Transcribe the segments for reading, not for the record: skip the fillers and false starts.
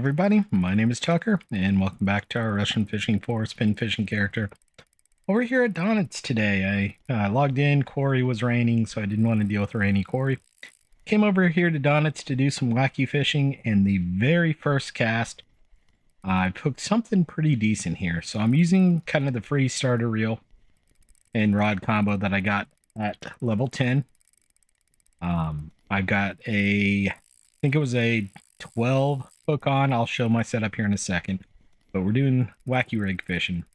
everybody, my name is Tucker, and welcome back to our Russian Fishing 4 spin fishing character. Over here at Donets today, I logged in, quarry was raining, so I didn't want to deal with a rainy quarry. Came over here to Donets to do some wacky fishing, and the very first cast, I've hooked something pretty decent here. So I'm using kind of the free starter reel and rod combo that I got at level 10. I've got I think it was a 12 hook on. I'll show my setup here in a second, but we're doing wacky rig fishing,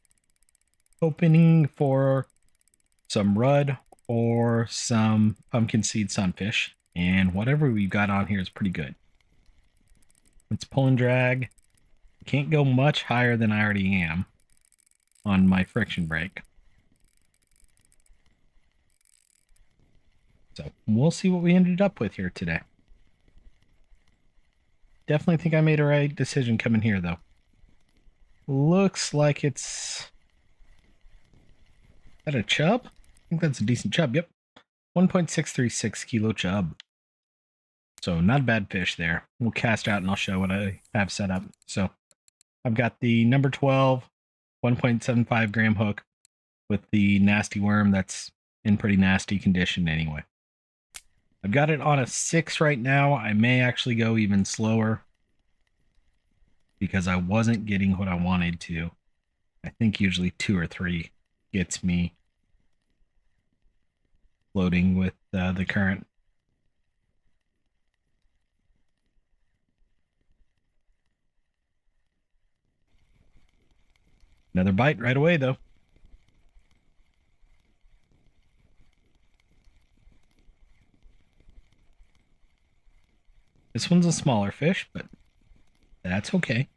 hoping for some rudd or some pumpkin seed sunfish, and whatever we've got on here is pretty good. It's pull and drag. Can't go much higher than I already am on my friction brake. So we'll see what we ended up with here today. Definitely think I made a right decision coming here, though. Looks like it's... Is that a chub? I think that's a decent chub, yep. 1.636 kilo chub. So not a bad fish there. We'll cast out and I'll show what I have set up. So I've got the number 12, 1.75 gram hook with the nasty worm that's in pretty nasty condition anyway. I've got it on a 6 right now. I may actually go even slower because I wasn't getting what I wanted to. I think usually 2 or 3 gets me floating with the current. Another bite right away, though. This one's a smaller fish, but that's okay.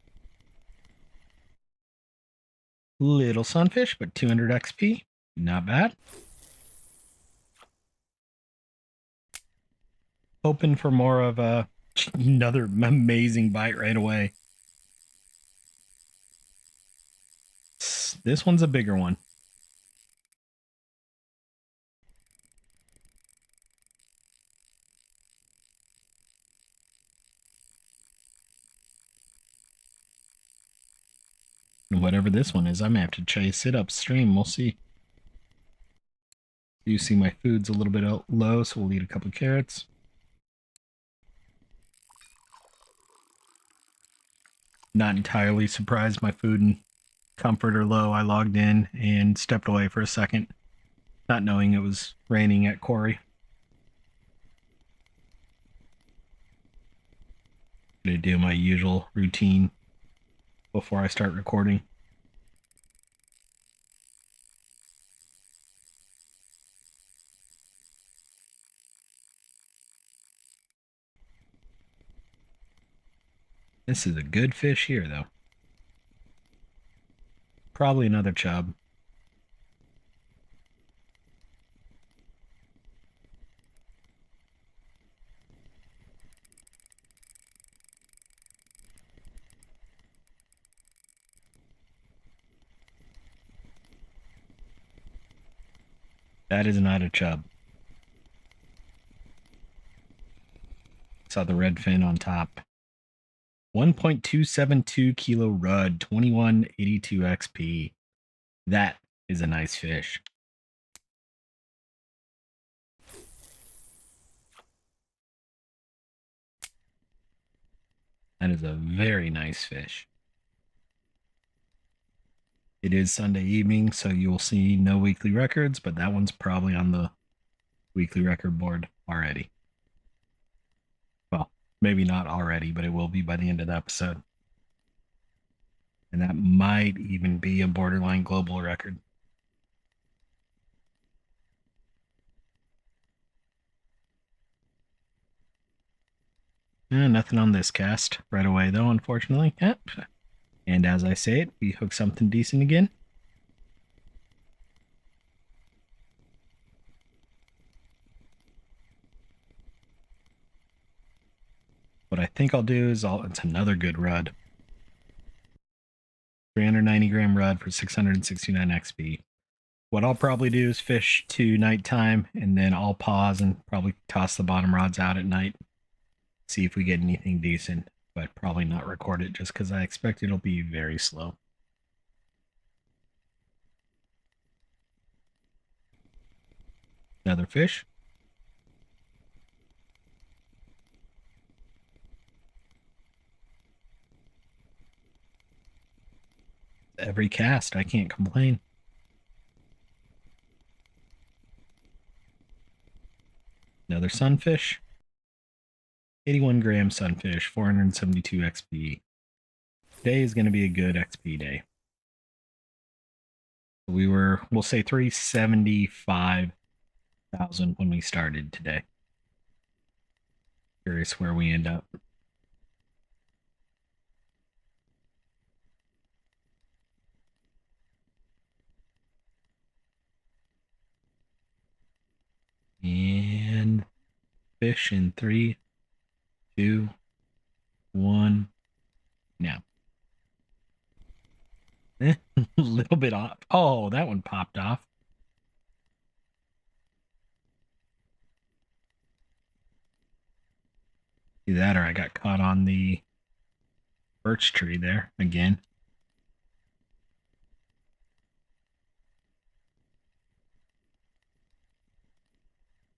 Little sunfish, but 200 XP. Not bad. Hoping for more of another amazing bite right away. This one's a bigger one. Whatever this one is, I may have to chase it upstream. We'll see. You see my food's a little bit low, so we'll eat a couple of carrots. Not entirely surprised my food and comfort are low. I logged in and stepped away for a second, not knowing it was raining at quarry. I'm gonna do my usual routine before I start recording. This is a good fish here, though. Probably another chub. That is not a chub. Saw the red fin on top. 1.272 kilo rudd, 2182 XP. That is a nice fish. That is a very nice fish. It is Sunday evening, so you will see no weekly records, but that one's probably on the weekly record board already. Well, maybe not already, but it will be by the end of the episode. And that might even be a borderline global record. Nothing on this cast right away, though, unfortunately. Yep. And as I say it, we hook something decent again. What I think I'll do is it's another good rudd. 390 gram rudd for 669 XP. What I'll probably do is fish to nighttime, and then I'll pause and probably toss the bottom rods out at night. See if we get anything decent. but probably not record it just because I expect it'll be very slow. Another fish. Every cast, I can't complain. Another sunfish. 81 gram sunfish, 472 XP. Today is going to be a good XP day. We'll say 375,000 when we started today. Curious where we end up. And fish in 3, 2, 1. Now. A little bit off. Oh, that one popped off. See that, or I got caught on the birch tree there again.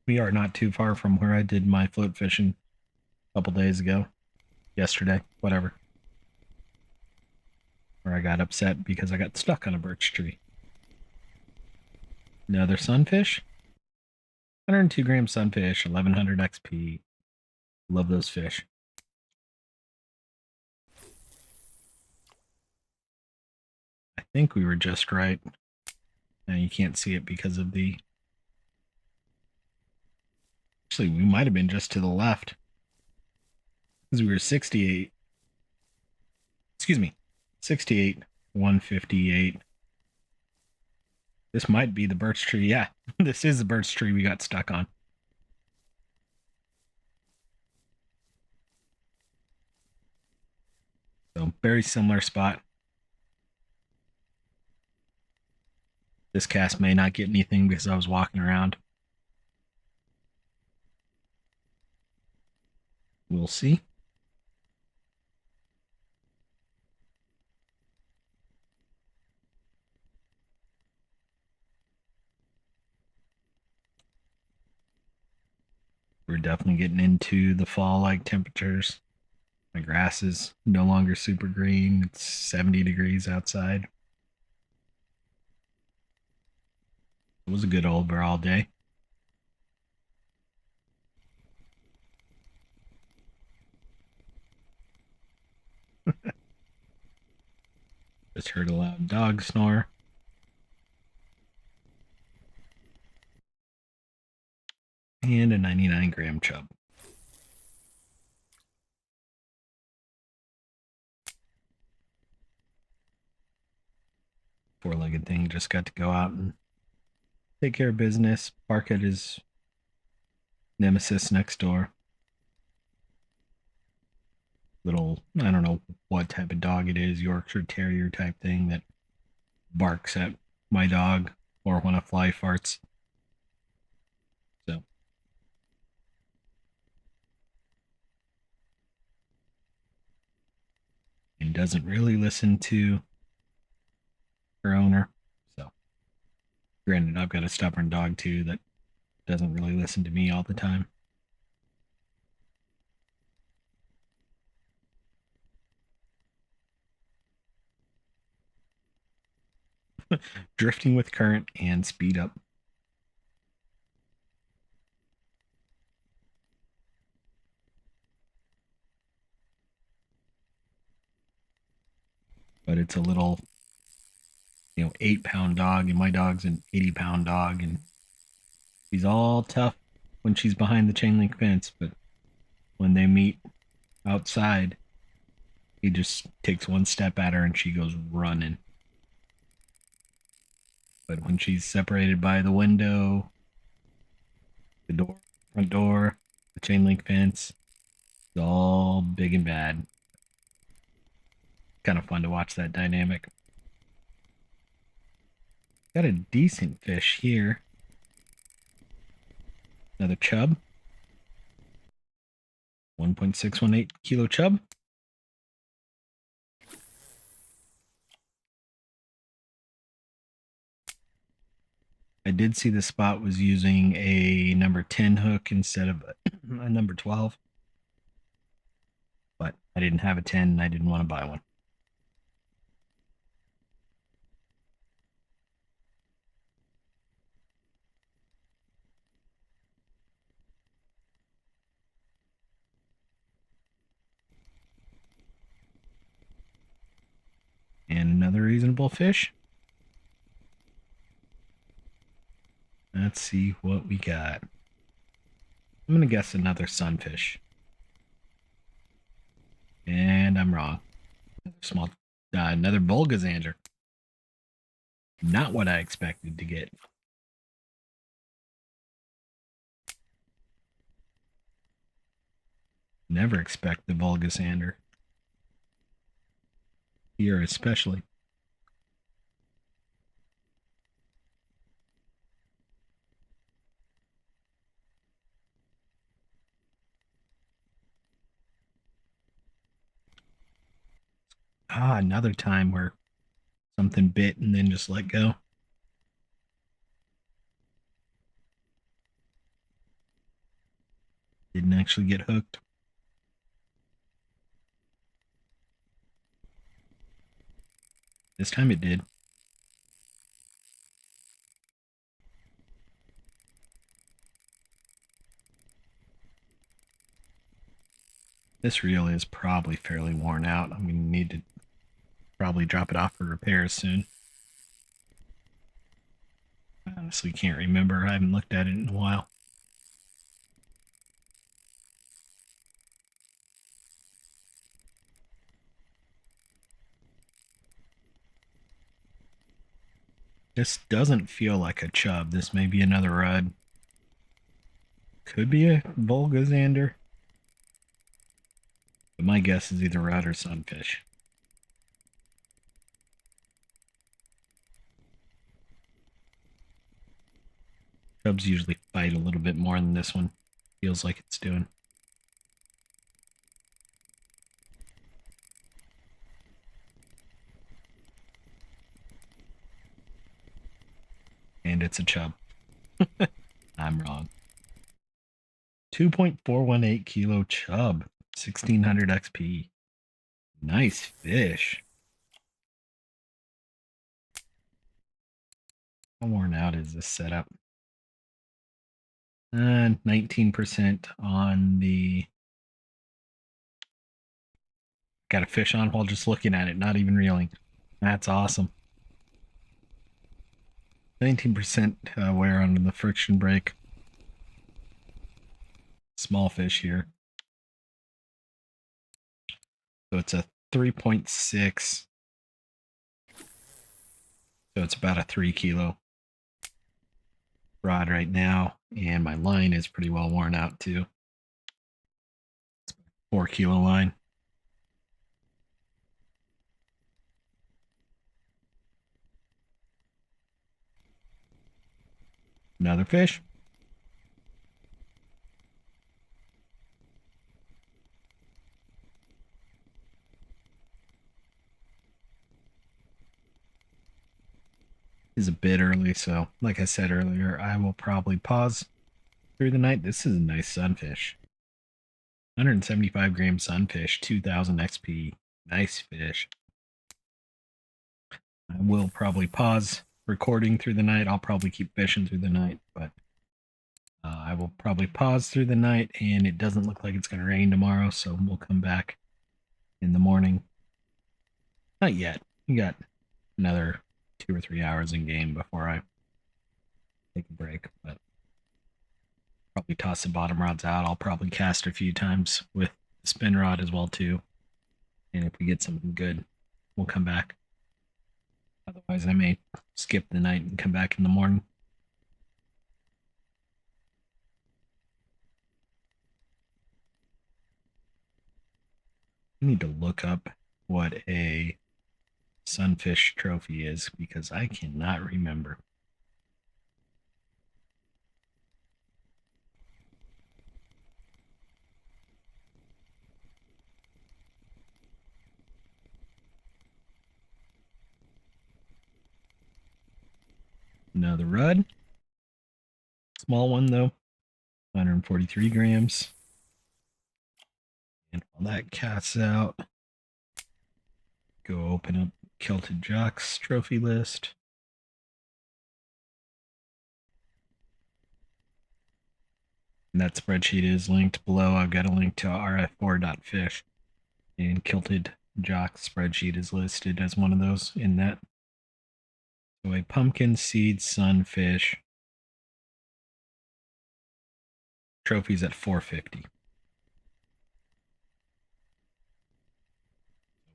We are not too far from where I did my float fishing a couple days ago. Yesterday, whatever. Where I got upset because I got stuck on a birch tree. Another sunfish. 102 gram sunfish, 1100 XP. Love those fish. I think we were just right. Now you can't see it because of the... Actually, we might have been just to the left. Because we were 68. Excuse me. 68, 158. This might be the birch tree. Yeah, this is the birch tree we got stuck on. So, very similar spot. This cast may not get anything because I was walking around. We'll see. We're definitely getting into the fall-like temperatures. My grass is no longer super green. It's 70 degrees outside. It was a good overall day. Just heard a loud dog snore. And a 99 gram chub. Four-legged thing just got to go out and take care of business, bark at his nemesis next door. Little, I don't know what type of dog it is, Yorkshire Terrier type thing that barks at my dog or when a fly farts. So. And doesn't really listen to her owner. So, granted, I've got a stubborn dog too that doesn't really listen to me all the time. Drifting with current and speed up. But it's a little, 8-pound dog, and my dog's an 80-pound dog, and she's all tough when she's behind the chain link fence, but when they meet outside, he just takes one step at her and she goes running. But when she's separated by the window, the door, front door, the chain link fence, it's all big and bad. Kind of fun to watch that dynamic. Got a decent fish here. Another chub. 1.618 kilo chub. I did see the spot was using a number 10 hook instead of a number 12, but I didn't have a 10 and I didn't want to buy one. And another reasonable fish. Let's see what we got. I'm going to guess another sunfish. And I'm wrong. Another Bulgazander. Not what I expected to get. Never expect the Bulgazander. Here especially. Another time where something bit and then just let go. Didn't actually get hooked. This time it did. This reel is probably fairly worn out. I'm going to need to probably drop it off for repairs soon. I honestly can't remember. I haven't looked at it in a while. This doesn't feel like a chub. This may be another rudd. Could be a Bulgazander. But my guess is either rudd or sunfish. Chubs usually fight a little bit more than this one. Feels like it's doing. And it's a chub. I'm wrong. 2.418 kilo chub. 1600 XP. Nice fish. How worn out is this setup? 19% on the... Got a fish on while just looking at it, not even reeling. That's awesome. 19% wear on the friction brake. Small fish here. So it's a 3.6. So it's about a 3 kilo rod right now. And my line is pretty well worn out too. It's a 4 kilo line. Another fish. Is a bit early, so like I said earlier, I will probably pause through the night. This is a nice sunfish. 175 gram sunfish, 2000 XP. Nice fish. I will probably pause recording through the night. I'll probably keep fishing through the night, but I will probably pause through the night, and it doesn't look like it's going to rain tomorrow, so we'll come back in the morning. Not yet. We got another 2 or 3 hours in game before I take a break, but probably toss the bottom rods out. I'll probably cast a few times with the spin rod as well too. And if we get something good, we'll come back. Otherwise, I may skip the night and come back in the morning. I need to look up what a sunfish trophy is because I cannot remember. Another rudd. Small one though, 143 grams. And while that casts out, go open up Kilted Jocks trophy list. And that spreadsheet is linked below. I've got a link to rf4.fish, and Kilted Jocks spreadsheet is listed as one of those in that. So a pumpkin seed sunfish trophies at 450.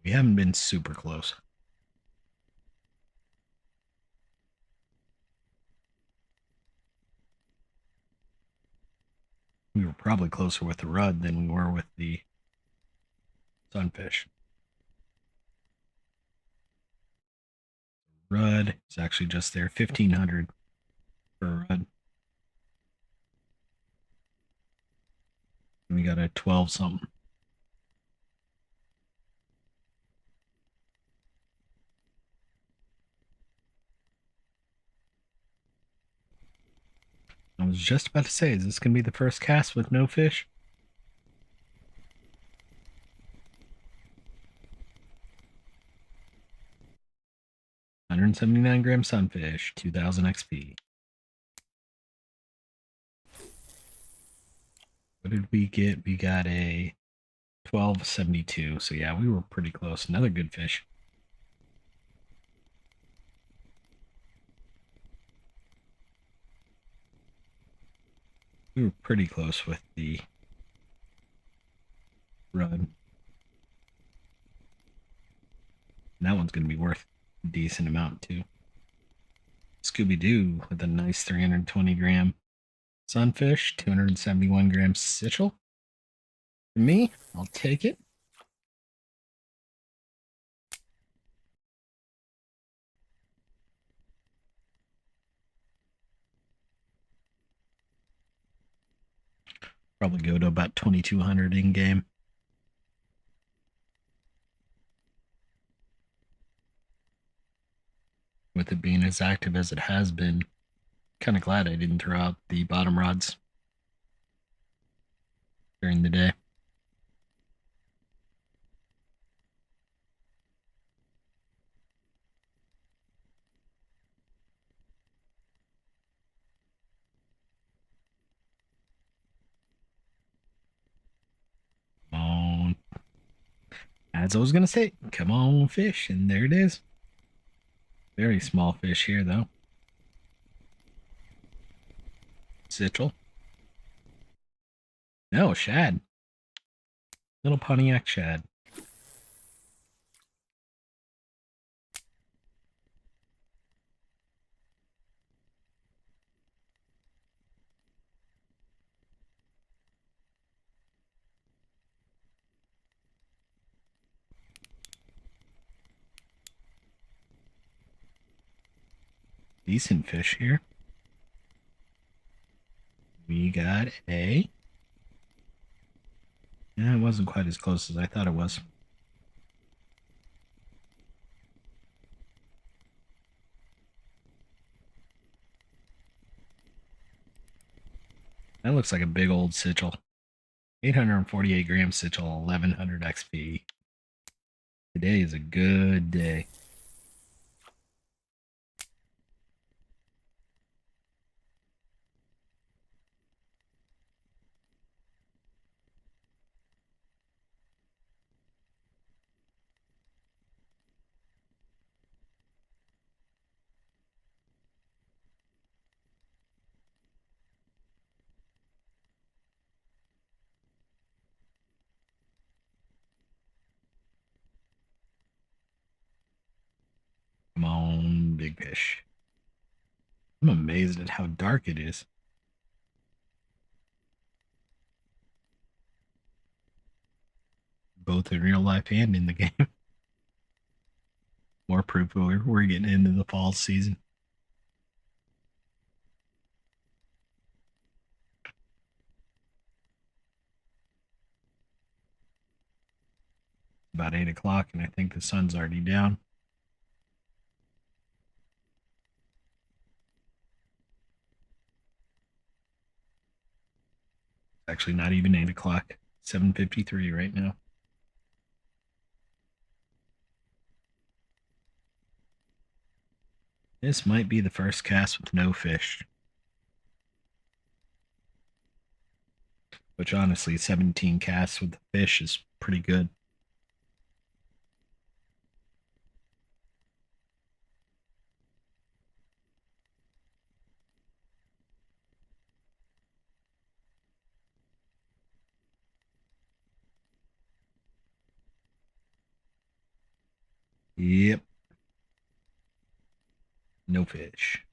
We haven't been super close. We were probably closer with the rudd than we were with the sunfish. Rudd is actually just there, 1,500 for a rudd. And we got a 12 something. I was just about to say, is this going to be the first cast with no fish? $179 sunfish, 2000 XP. What did we get? We got a 1272. So yeah, we were pretty close. Another good fish. We were pretty close with the rudd. And that one's going to be worth a decent amount too. Scooby-Doo with a nice 320 sunfish, 271 sichel. For me, I'll take it. Probably go to about 2,200 in game. With it being as active as it has been, kind of glad I didn't throw out the bottom rods during the day. Come on. As I was going to say, come on, fish. And there it is. Very small fish here, though. Sichel. No, shad. Little Pontiac shad. Decent fish here. We got a... Yeah, it wasn't quite as close as I thought it was. That looks like a big old sichel. 848 sichel, 1100 XP. Today is a good day. Come on, big fish. I'm amazed at how dark it is. Both in real life and in the game. More proof we're getting into the fall season. About 8 o'clock, and I think the sun's already down. Actually, not even 8 o'clock. 7:53 right now. This might be the first cast with no fish. Which honestly, 17 casts with the fish is pretty good. Yep. No fish.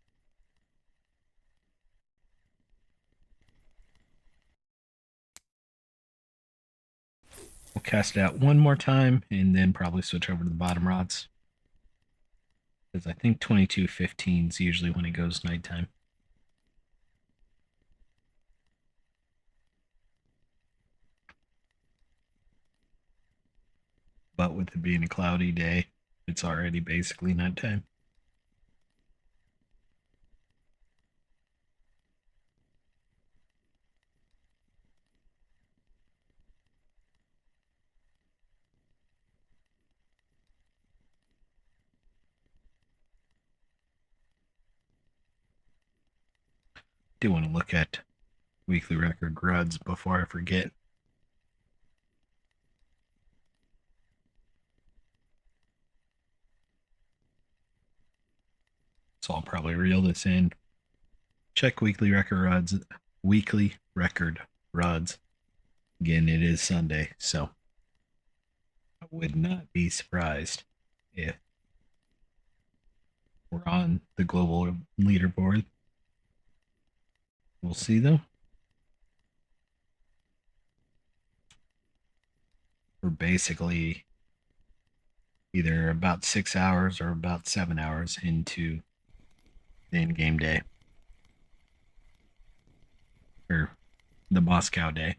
We'll cast it out one more time and then probably switch over to the bottom rods. Because I think 22:15 is usually when it goes nighttime. But with it being a cloudy day, it's already basically nighttime. Do want to look at weekly record ruds before I forget. So I'll probably reel this in. Check weekly record ruds. Weekly record ruds. Again, it is Sunday, so I would not be surprised if we're on the global leaderboard. We'll see though. We're basically either about 6 hours or about 7 hours into the in-game day. Or the Moscow day.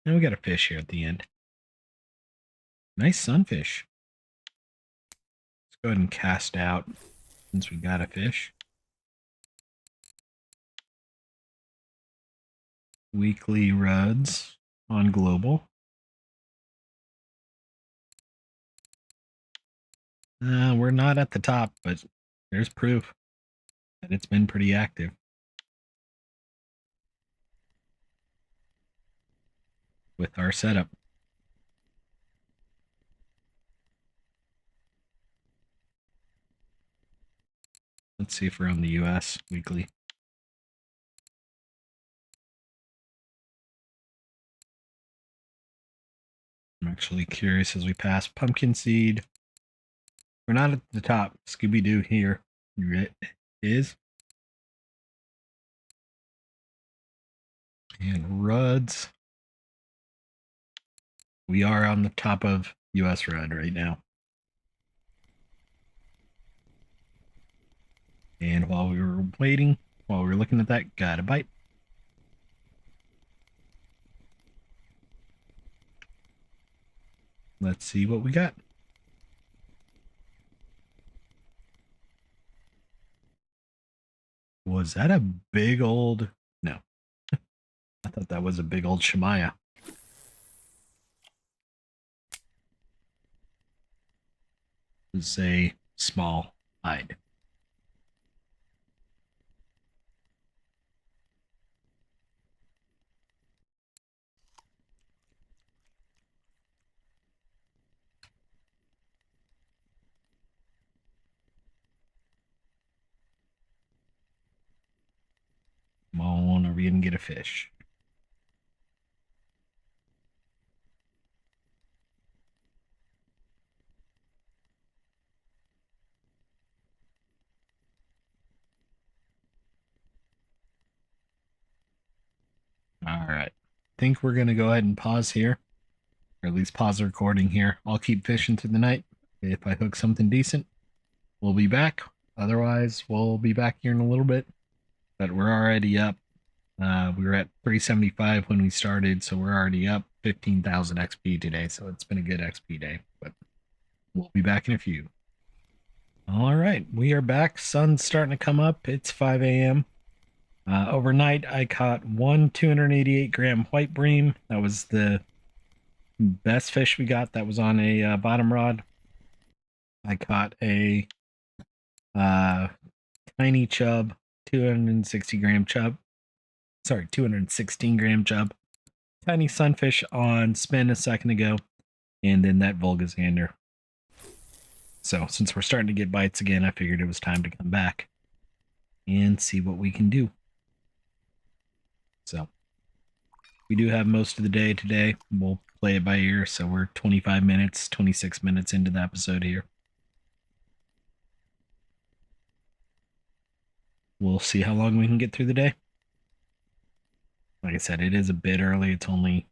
And we got a fish here at the end. Nice sunfish. Let's go ahead and cast out since we got a fish. Weekly ruds on global. We're not at the top, but there's proof that it's been pretty active. With our setup. Let's see if we're on the US weekly. I'm actually curious as we pass Pumpkin Seed. We're not at the top. Scooby-Doo here. It is. And Ruds. We are on the top of US Rud right now. And while we were waiting, while we were looking at that, got a bite. Let's see what we got. Was that a big old... No. I thought that was a big old Shemaya. This is a small hide. Come on, are we gonna get a fish? All right. Think we're gonna go ahead and pause here, or at least pause the recording here. I'll keep fishing through the night. If I hook something decent, we'll be back. Otherwise, we'll be back here in a little bit. But we're already up. We were at 375 when we started, so we're already up 15,000 XP today. So it's been a good XP day. But we'll be back in a few. All right, we are back. Sun's starting to come up. It's 5 a.m. Overnight, I caught one 288-gram white bream. That was the best fish we got. That was on a bottom rod. I caught a tiny chub, 260-gram chub. Sorry, 216-gram chub. Tiny sunfish on spin a second ago, and then that Volgazander. So since we're starting to get bites again, I figured it was time to come back and see what we can do. So we do have most of the day today. We'll play it by ear. So we're 25 minutes, 26 minutes into the episode here. We'll see how long we can get through the day. Like I said, it is a bit early. It's only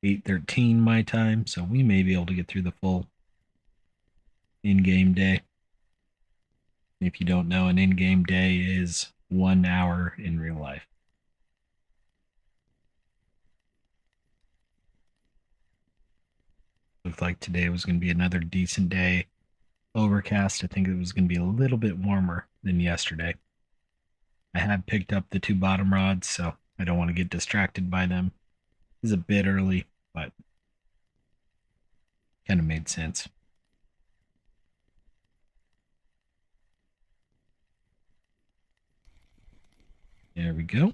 8:13 my time, so we may be able to get through the full in-game day. If you don't know, an in-game day is 1 hour in real life. Looked like today was going to be another decent day. Overcast. I think it was going to be a little bit warmer than yesterday. I have picked up the 2 bottom rods, so I don't want to get distracted by them. It's a bit early, but kind of made sense. There we go.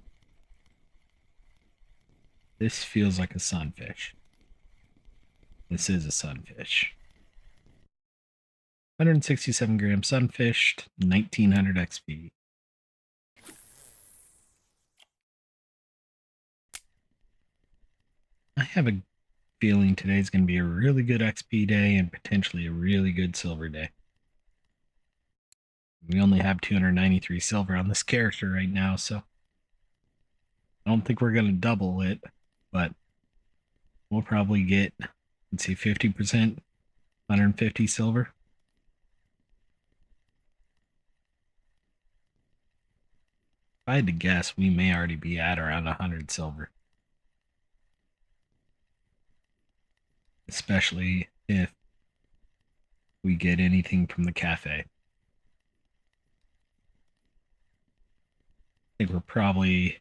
This feels like a sunfish. This is a sunfish. 167-gram sunfish, 1900 XP. I have a feeling today's going to be a really good XP day and potentially a really good silver day. We only have 293 silver on this character right now, so I don't think we're going to double it, but we'll probably get, let's see, 50%, 150 silver. If I had to guess, we may already be at around 100 silver. Especially if we get anything from the cafe. I think we're probably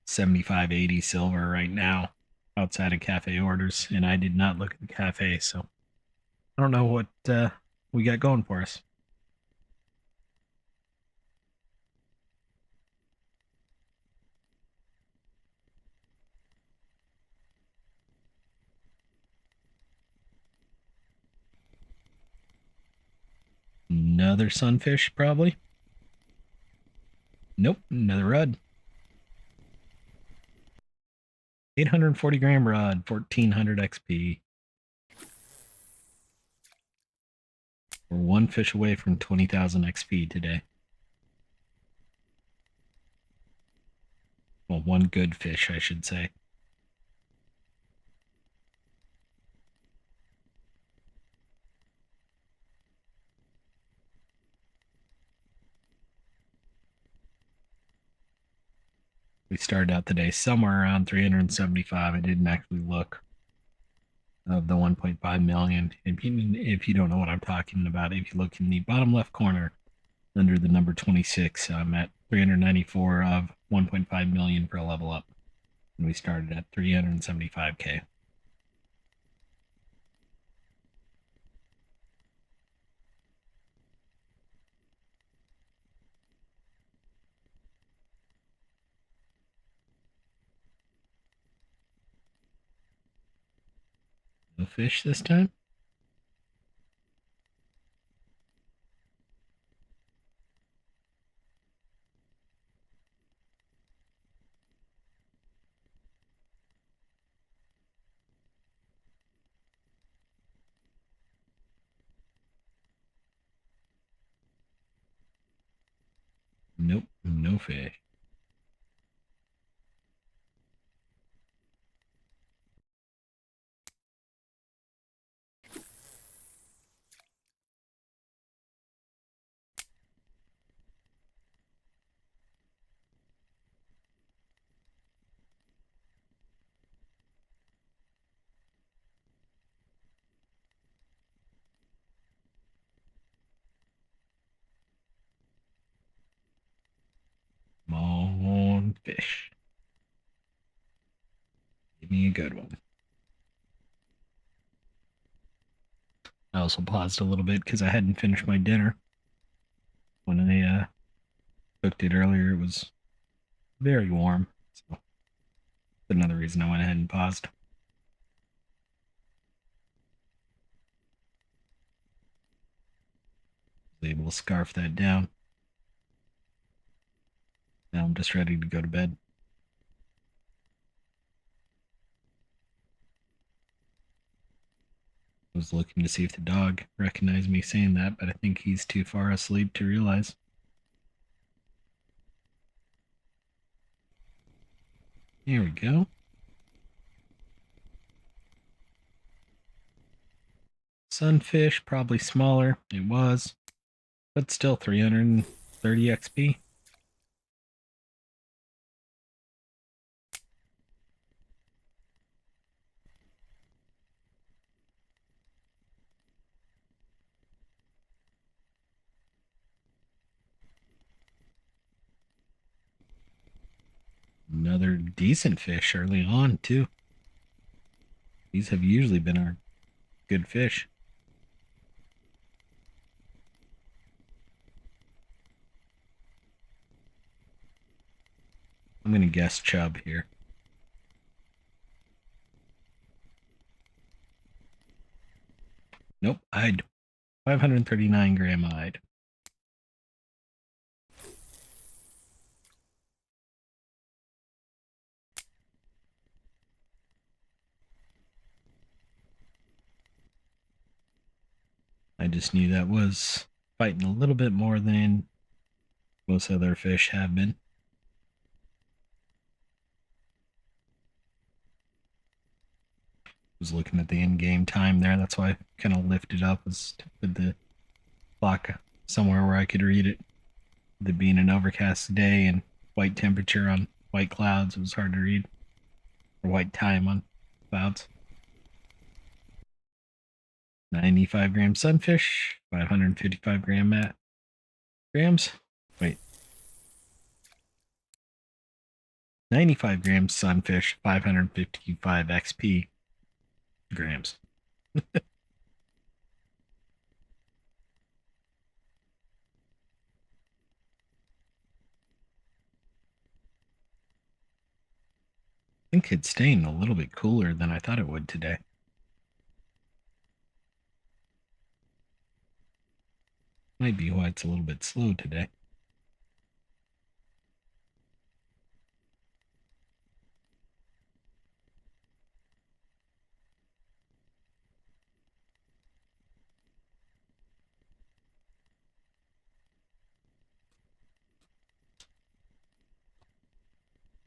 75, 80 silver right now outside of cafe orders, and I did not look at the cafe, so I don't know what we got going for us. Another sunfish, probably. Nope, another rod. 840-gram rod, 1400 XP. We're one fish away from 20,000 XP today. Well, one good fish, I should say. We started out the day somewhere around 375. I didn't actually look of the 1.5 million. If you don't know what I'm talking about, if you look in the bottom left corner under the number 26, I'm at 394 of 1.5 million for a level up. And we started at 375k. No fish this time? Nope, no fish. Come fish. Give me a good one. I also paused a little bit because I hadn't finished my dinner. When I cooked it earlier, it was very warm. So that's another reason I went ahead and paused. Was able to scarf that down. Now I'm just ready to go to bed. I was looking to see if the dog recognized me saying that, but I think he's too far asleep to realize. Here we go. Sunfish, probably smaller. It was, but still 330 XP. Another decent fish early on, too. These have usually been our good fish. I'm going to guess chub here. Nope, I'd 539 gram eyed. I just knew that was fighting a little bit more than most other fish have been. Was looking at the in-game time there. That's why I kind of lifted up, was to put the clock somewhere where I could read it. With it being an overcast day and white temperature on white clouds, it was hard to read. Or white time on clouds. 95 gram sunfish, 555 grams. Wait. 95 grams sunfish, 555 XP grams. I think it's staying a little bit cooler than I thought it would today. Might be why it's a little bit slow today.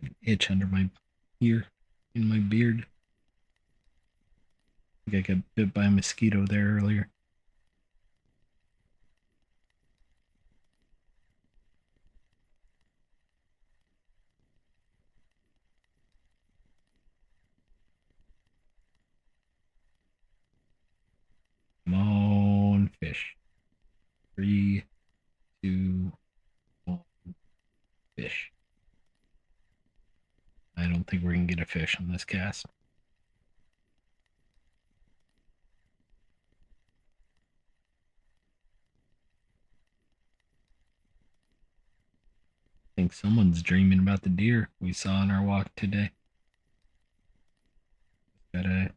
An itch under my ear, in my beard. I think I got bit by a mosquito there earlier. Come on, fish. 3, 2, 1, fish. I don't think we're going to get a fish on this cast. I think someone's dreaming about the deer we saw on our walk today. Got a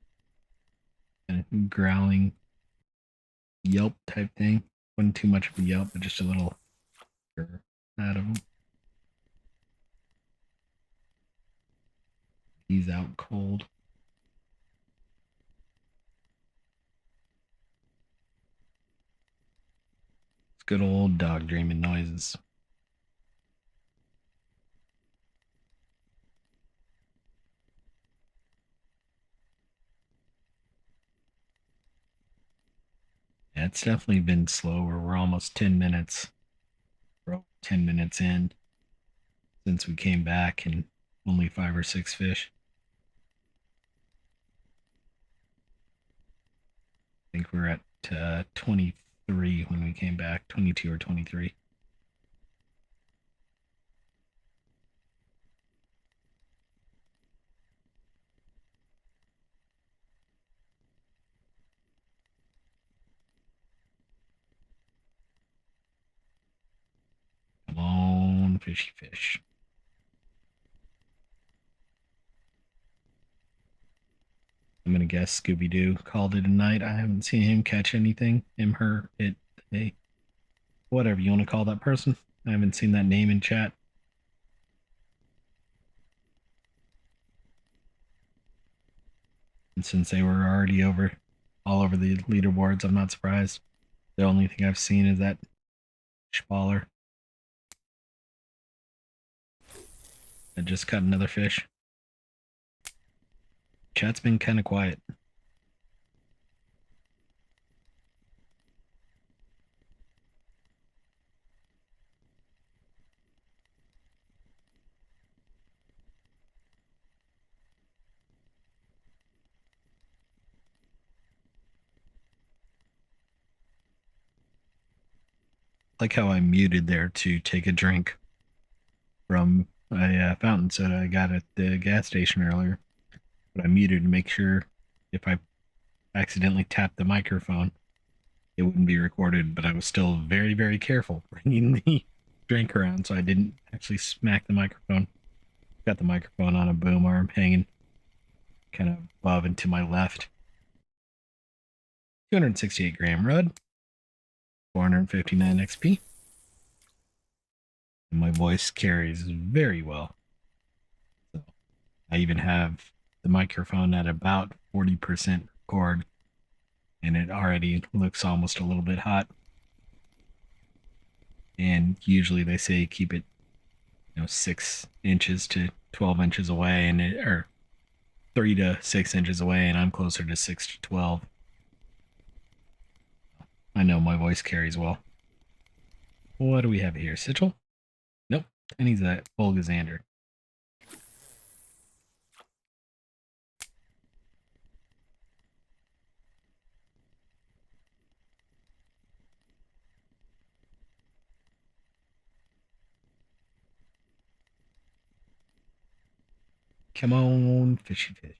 growling yelp type thing. Wasn't too much of a yelp, but just a little out of him. He's out cold. It's good old dog dreaming noises. Yeah, it's definitely been slower. We're almost 10 minutes. We're 10 minutes in since we came back and only 5 or 6 fish. I think we're at 23 when we came back, 22 or 23. fishy fish. I'm gonna guess Scooby-Doo called it a night. I haven't seen him catch anything. Him, her, it, they, whatever you want to call that person. I haven't seen that name in chat. And since they were already all over the leaderboards, I'm not surprised. The only thing I've seen is that Spaller. I just caught another fish. Chat's been kind of quiet. Like how I muted there to take a drink from a fountain soda I got at the gas station earlier. But I muted to make sure if I accidentally tapped the microphone, it wouldn't be recorded. But I was still very, very careful bringing the drink around so I didn't actually smack the microphone. Got the microphone on a boom arm hanging kind of above and to my left. 268 gram rud, 459 XP. And my voice carries very well. So I even have the microphone at about 40% record, and it already looks almost a little bit hot. And usually they say keep it, 6 inches to 12 inches away, or 3 to 6 inches away, and I'm closer to 6 to 12. I know my voice carries well. What do we have here? Sigil? Nope. And he's a Volgazander. Come on, fishy fish.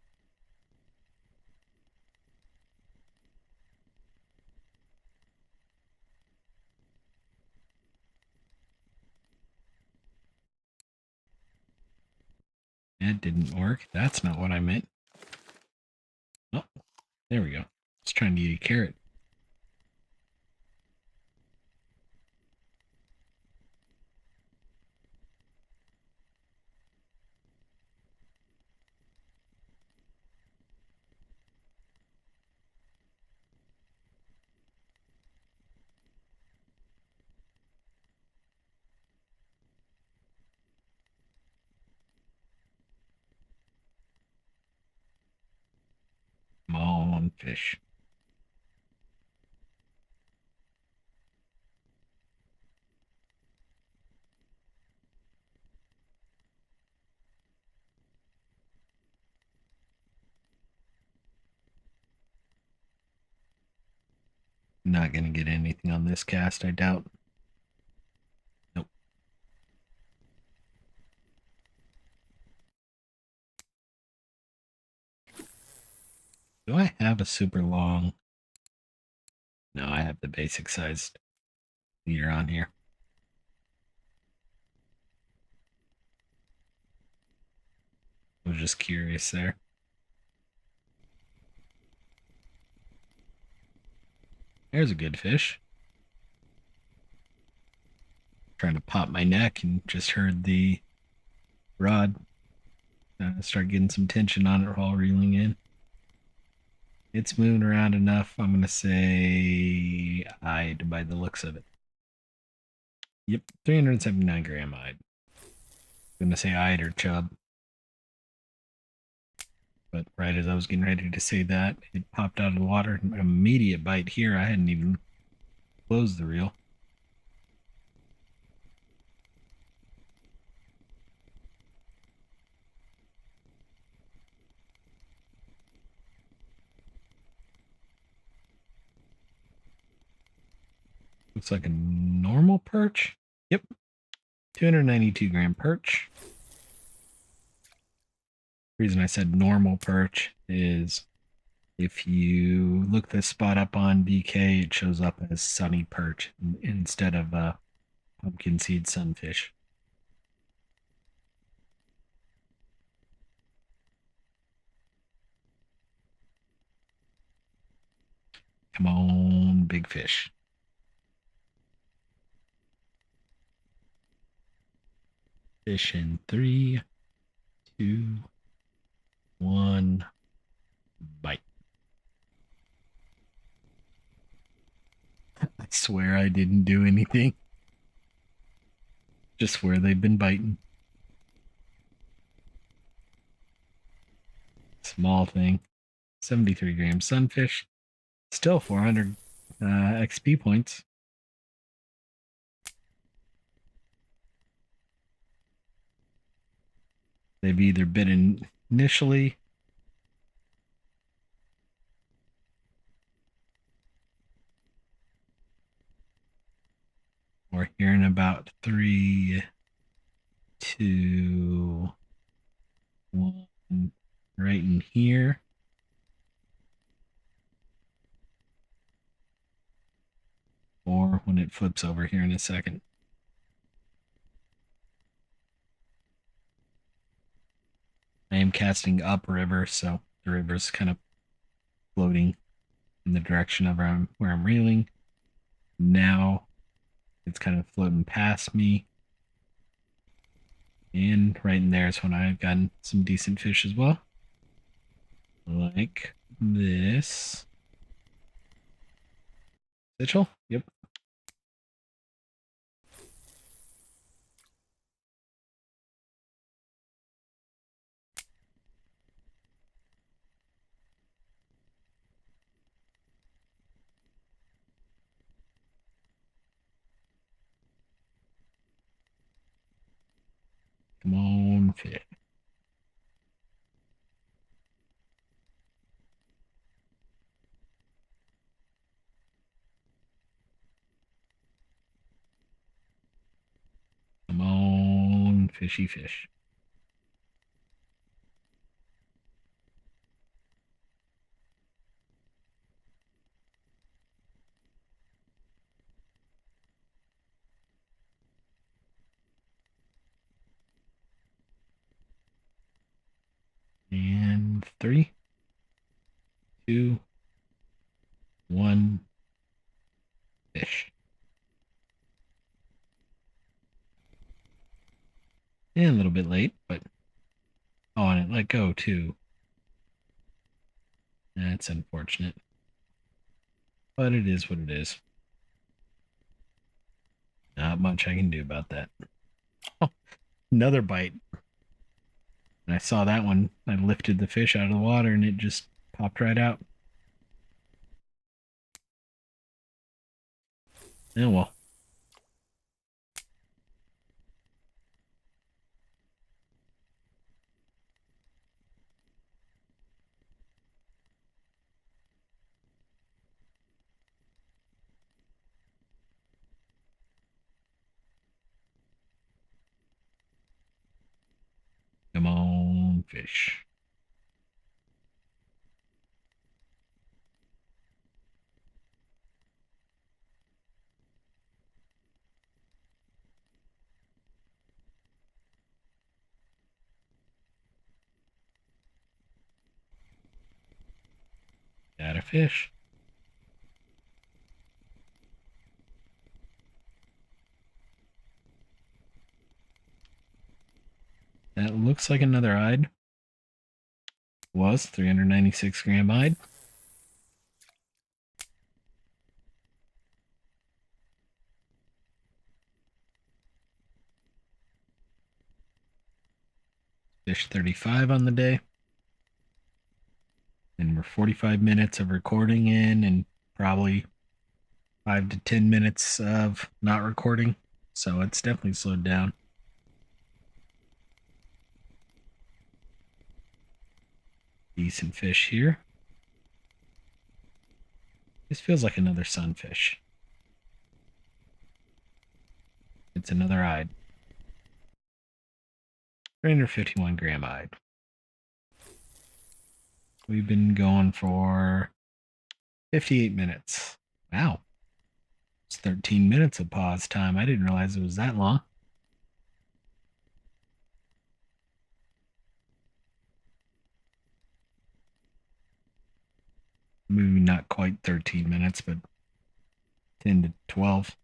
That didn't work. That's not what I meant. Oh, there we go. Just trying to eat a carrot. Come on, fish. Not gonna get anything on this cast, I doubt. Nope. Do I have a super long? No, I have the basic sized leader on here. I was just curious there. There's a good fish. Trying to pop my neck and just heard the rod start getting some tension on it while reeling in. It's moving around enough. I'm going to say eyed by the looks of it. Yep, 379 gram eyed. I'm going to say eyed or chub. But right as I was getting ready to say that, it popped out of the water. An immediate bite here. I hadn't even closed the reel. Looks like a normal perch. Yep. 292 gram perch. The reason I said normal perch is if you look this spot up on DK, it shows up as sunny perch instead of pumpkin seed sunfish. Come on, big fish. Fish in 3, 2, 1. Bite. I swear I didn't do anything. Just swear they've been biting. Small thing. 73 gram sunfish. Still 400 XP points. They've either bitten initially or here in about 3, 2, 1, right in here. Or when it flips over here in a second. I am casting upriver, so the river's kind of floating in the direction of where I'm reeling. Now it's kind of floating past me. And right in there is when I've gotten some decent fish as well. Like this. Mitchell? Yep. Come on, fish. Come on, fishy fish. And 3, 2, 1, fish. And a little bit late, but oh, and it let go too. That's unfortunate. But it is what it is. Not much I can do about that. Oh, another bite. And I saw that one. I lifted the fish out of the water and it just popped right out. Oh well. Come on, fish. Got a fish. That looks like another hide. Was 396 gram hide. Fish 35 on the day. And we're 45 minutes of recording in and probably 5 to 10 minutes of not recording. So it's definitely slowed down. Decent fish here. This feels like another sunfish. It's another hide. 351 gram hide. We've been going for 58 minutes. Wow. It's 13 minutes of pause time. I didn't realize it was that long. Maybe not quite 13 minutes, but 10 to 12.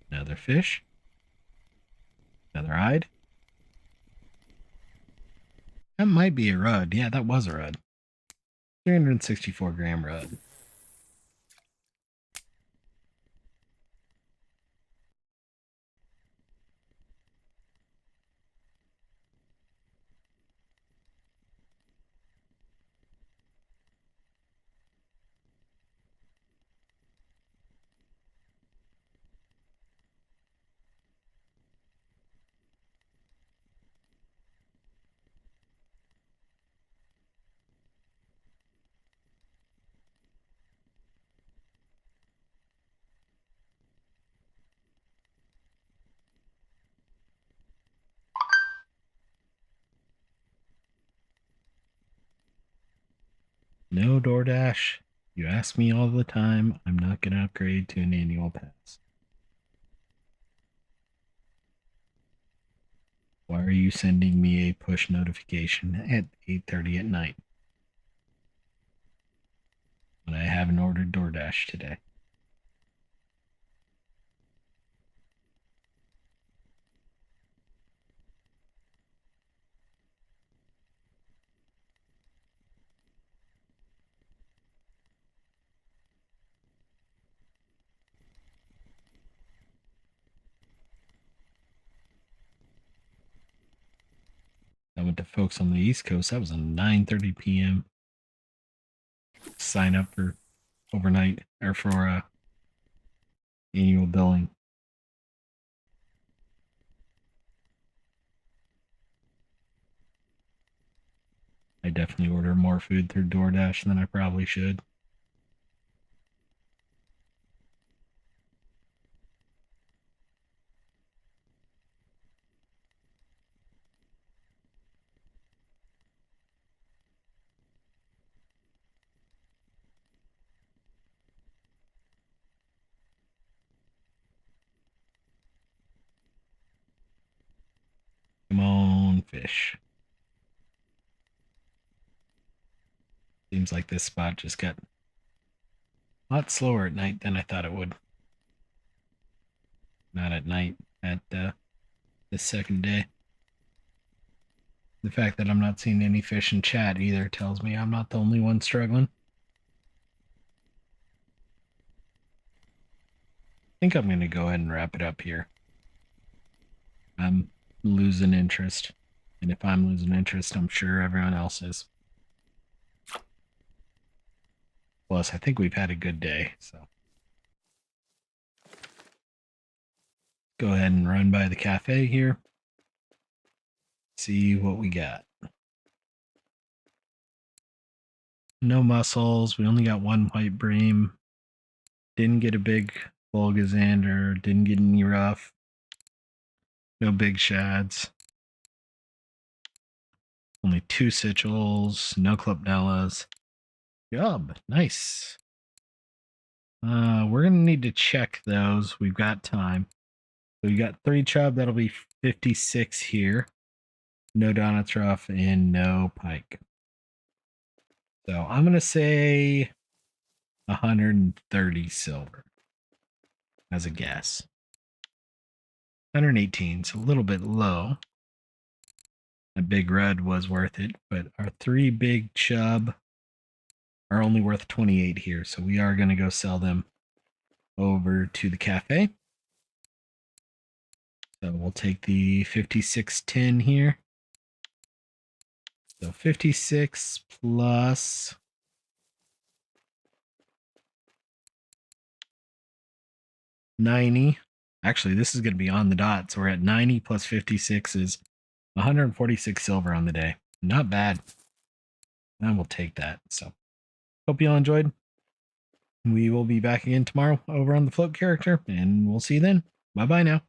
Another fish. Another hide. That might be a rudd. Yeah, that was a rudd. 364 gram rudd. No DoorDash. You ask me all the time. I'm not going to upgrade to an annual pass. Why are you sending me a push notification at 8:30 at night when I haven't ordered DoorDash today? I went to folks on the East Coast. That was a 9:30 p.m. sign up for overnight or for annual billing. I definitely order more food through DoorDash than I probably should. Come on, fish. Seems like this spot just got a lot slower at night than I thought it would. Not at night, at this second day. The fact that I'm not seeing any fish in chat either tells me I'm not the only one struggling. I think I'm going to go ahead and wrap it up here. I'm losing interest. And if I'm losing interest, I'm sure everyone else is. Plus, I think we've had a good day, so. Go ahead and run by the cafe here. See what we got. No mussels. We only got one white bream. Didn't get a big Bulgazander. Didn't get any rough. No big shads. Only 2 Sichels. No Clupnellas. Job. Nice. We're going to need to check those. We've got time. So we got 3 chub. That'll be 56 here. No Donets rough and no pike. So I'm going to say 130 silver as a guess. 118, so a little bit low. A big red was worth it, but our 3 big chub are only worth 28 here, so we are going to go sell them over to the cafe. So we'll take the 5610 here. So 56 plus 90. Actually, this is going to be on the dot. So we're at 90 plus 56 is 146 silver on the day. Not bad. And we'll take that. So hope you all enjoyed. We will be back again tomorrow over on the float character, and we'll see you then. Bye bye now.